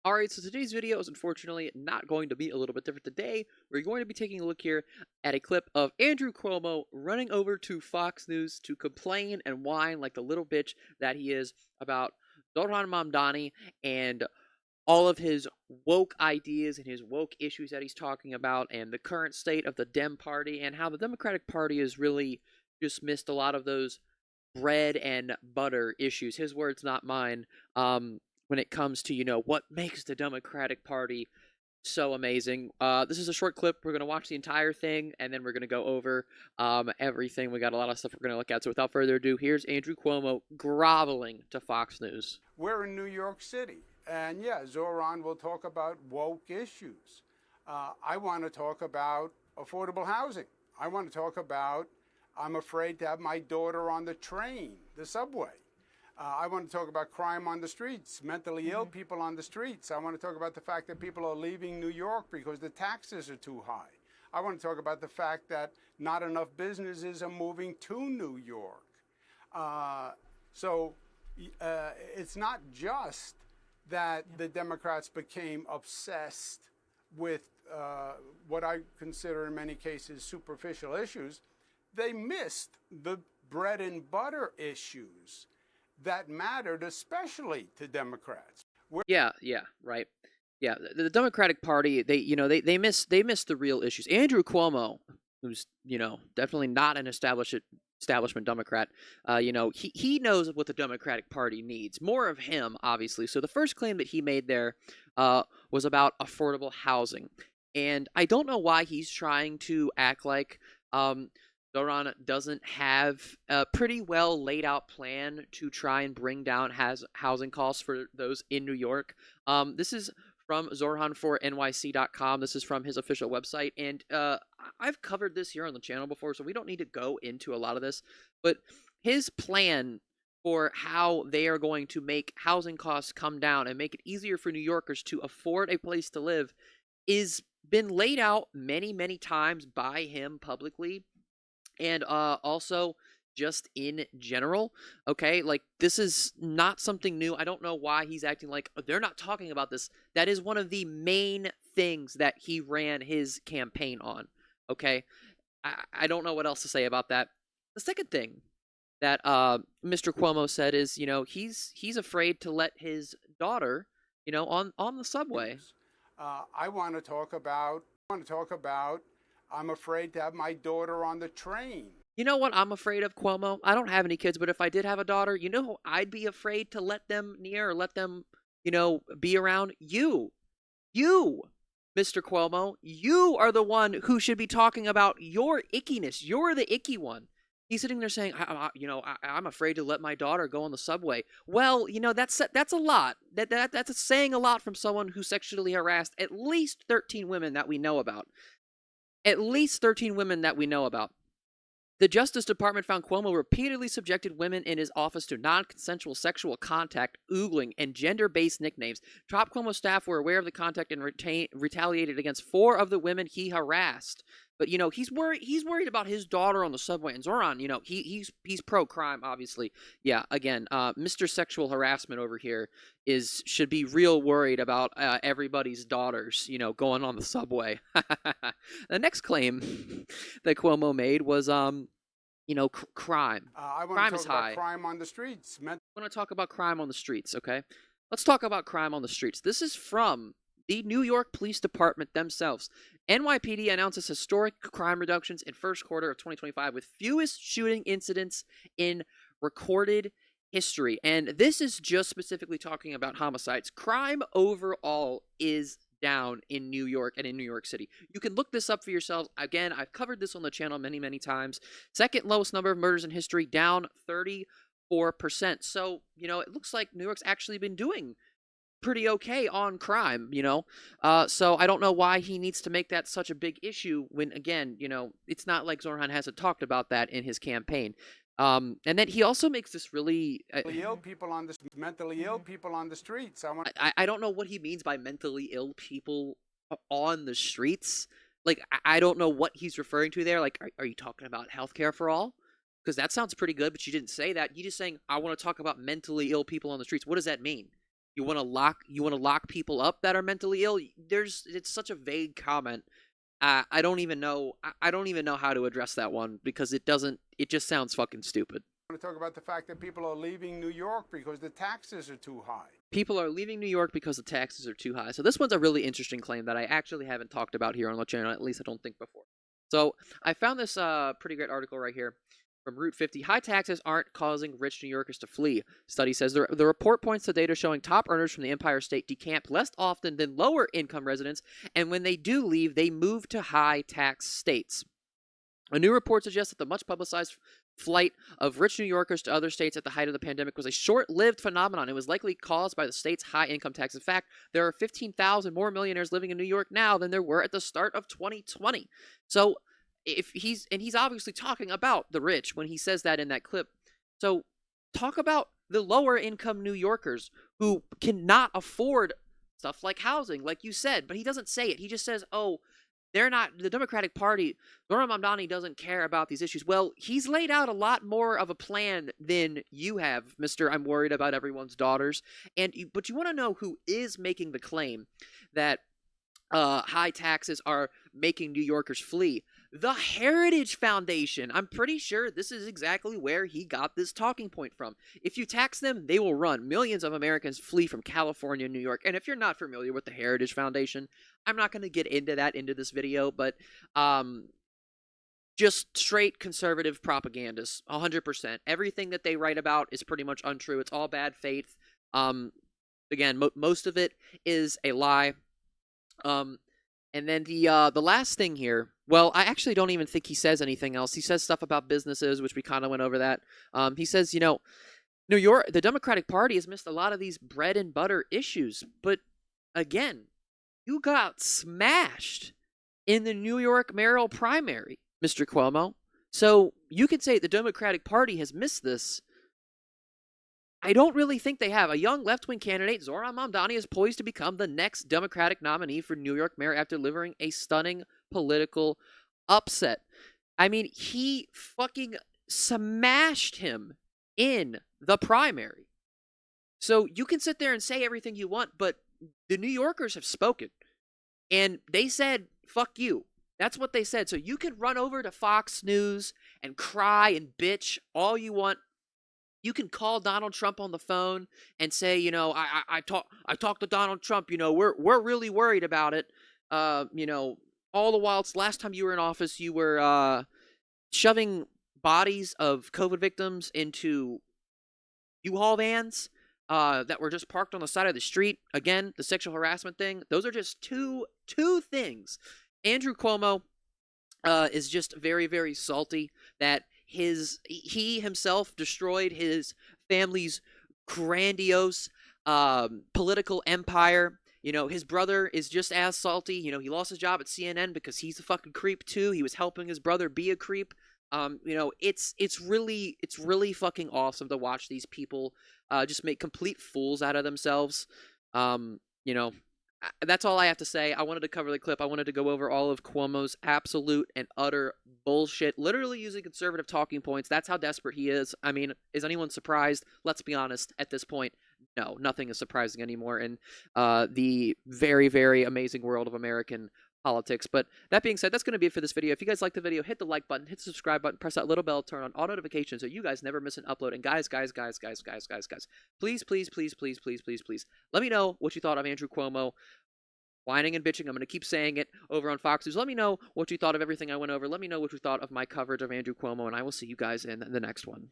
Alright, so today's video is unfortunately not going to be a little bit different. Today, we're going to be taking a look here at a clip of Andrew Cuomo running over to Fox News to complain and whine like the little bitch that he is about Zohran Mamdani and all of his woke ideas and his woke issues that he's talking about, and the current state of the Dem Party, and how the Democratic Party has really just missed a lot of those bread and butter issues. His words, not mine. When it comes to, what makes the Democratic Party so amazing. This is a short clip. We're going to watch the entire thing, and then we're going to go over everything. We got a lot of stuff we're going to look at. So without further ado, here's Andrew Cuomo groveling to Fox News. We're in New York City, and yeah, Zohran will talk about woke issues. I want to talk about affordable housing. I want to talk about I'm afraid to have my daughter on the train, the subway. I want to talk about crime on the streets, mentally ill people on the streets. I want to talk about the fact that people are leaving New York because the taxes are too high. I want to talk about the fact that not enough businesses are moving to New York. So it's not just that the Democrats became obsessed with what I consider in many cases superficial issues. They missed the bread and butter issues that mattered especially to Democrats. Yeah, right. Yeah, the Democratic Party, they miss the real issues. Andrew Cuomo, who's, definitely not an establishment Democrat, he knows what the Democratic Party needs. More of him, obviously. So the first claim that he made there was about affordable housing. And I don't know why he's trying to act like Zohran doesn't have a pretty well laid out plan to try and bring down housing costs for those in New York. This is from Zohran for NYC.com. This is from his official website. And I've covered this here on the channel before, so we don't need to go into a lot of this. But his plan for how they are going to make housing costs come down and make it easier for New Yorkers to afford a place to live is been laid out many, many times by him publicly. And also just in general, okay? Like, this is not something new. I don't know why he's acting like they're not talking about this. That is one of the main things that he ran his campaign on, okay? I don't know what else to say about that. The second thing that Mr. Cuomo said is, he's afraid to let his daughter, on the subway. I want to talk about I'm afraid to have my daughter on the train. You know what I'm afraid of, Cuomo? I don't have any kids, but if I did have a daughter, you know who I'd be afraid to let them near or let them, be around? You, Mr. Cuomo. You are the one who should be talking about your ickiness. You're the icky one. He's sitting there saying, I'm afraid to let my daughter go on the subway. Well, that's a lot. That's saying a lot from someone who sexually harassed at least 13 women that we know about. At least 13 women that we know about. The Justice Department found Cuomo repeatedly subjected women in his office to non-consensual sexual contact, oogling, and gender-based nicknames. Top Cuomo staff were aware of the contact and retaliated against 4 of the women he harassed. But, he's worried about his daughter on the subway. And Zohran, he's pro-crime, obviously. Yeah, again, Mr. Sexual Harassment over here should be real worried about everybody's daughters, going on the subway. The next claim that Cuomo made was, crime. I want Crime to is talk about high. crime on the streets. I want to talk about crime on the streets, okay? Let's talk about crime on the streets. This is from the New York Police Department themselves. NYPD announces historic crime reductions in first quarter of 2025 with fewest shooting incidents in recorded history. And this is just specifically talking about homicides. Crime overall is down in New York and in New York City. You can look this up for yourselves. Again, I've covered this on the channel many, many times. Second lowest number of murders in history, down 34%. So, it looks like New York's actually been doing pretty okay on crime, so I don't know why he needs to make that such a big issue when, again, it's not like Zohran hasn't talked about that in his campaign. And then he also makes this really mentally ill people on the streets. I don't know what he means by mentally ill people on the streets. Like, I don't know what he's referring to there. Like, are you talking about healthcare for all? Because that sounds pretty good, but you didn't say that. You just saying, I want to talk about mentally ill people on the streets. What does that mean? You want to lock people up that are mentally ill. It's such a vague comment. I don't even know. I don't even know how to address that one because it doesn't. It just sounds fucking stupid. I want to talk about the fact that people are leaving New York because the taxes are too high. People are leaving New York because the taxes are too high. So this one's a really interesting claim that I actually haven't talked about here on the channel. At least I don't think before. So I found this pretty great article right here from Route 50. High taxes aren't causing rich New Yorkers to flee. Study says the report points to data showing top earners from the Empire State decamp less often than lower income residents, and when they do leave, they move to high tax states. A new report suggests that the much publicized flight of rich New Yorkers to other states at the height of the pandemic was a short-lived phenomenon. It was likely caused by the state's high income tax. In fact, there are 15,000 more millionaires living in New York now than there were at the start of 2020. So, if he's obviously talking about the rich when he says that in that clip. So, talk about the lower income New Yorkers who cannot afford stuff like housing, like you said, but he doesn't say it. He just says, "Oh, they're not the Democratic Party. Zohran Mamdani doesn't care about these issues." Well, he's laid out a lot more of a plan than you have, Mister. I'm worried about everyone's daughters. But you want to know who is making the claim that high taxes are making New Yorkers flee? The Heritage Foundation. I'm pretty sure this is exactly where he got this talking point from. If you tax them, they will run. Millions of Americans flee from California and New York. And if you're not familiar with the Heritage Foundation, I'm not going to get into that into this video, but just straight conservative propagandists, 100%. Everything that they write about is pretty much untrue. It's all bad faith. Again, most of it is a lie. And then the last thing here, well, I actually don't even think he says anything else. He says stuff about businesses, which we kind of went over that. He says, New York, the Democratic Party has missed a lot of these bread and butter issues. But again, you got smashed in the New York mayoral primary, Mr. Cuomo. So you could say the Democratic Party has missed this. I don't really think they have. A young left-wing candidate, Zohran Mamdani, is poised to become the next Democratic nominee for New York mayor after delivering a stunning political upset. I mean, he fucking smashed him in the primary. So you can sit there and say everything you want, but the New Yorkers have spoken. And they said, fuck you. That's what they said. So you can run over to Fox News and cry and bitch all you want. You can call Donald Trump on the phone and say, I talked to Donald Trump. We're really worried about it. All the while, last time you were in office, you were shoving bodies of COVID victims into U-Haul vans that were just parked on the side of the street. Again, the sexual harassment thing. Those are just two things. Andrew Cuomo is just very, very salty that he himself destroyed his family's grandiose political empire. His brother is just as salty. He lost his job at CNN because he's a fucking creep too. He was helping his brother be a creep. It's really fucking awesome to watch these people just make complete fools out of themselves. That's all I have to say. I wanted to cover the clip. I wanted to go over all of Cuomo's absolute and utter bullshit, literally using conservative talking points. That's how desperate he is. I mean, is anyone surprised? Let's be honest, at this point, no, nothing is surprising anymore in the very, very amazing world of American politics. But that being said, that's going to be it for this video. If you guys like the video, hit the like button, hit the subscribe button, press that little bell, turn on all notifications so you guys never miss an upload. And guys, please, let me know what you thought of Andrew Cuomo whining and bitching. I'm going to keep saying it over on Fox News. Let me know what you thought of everything I went over. Let me know what you thought of my coverage of Andrew Cuomo, and I will see you guys in the next one.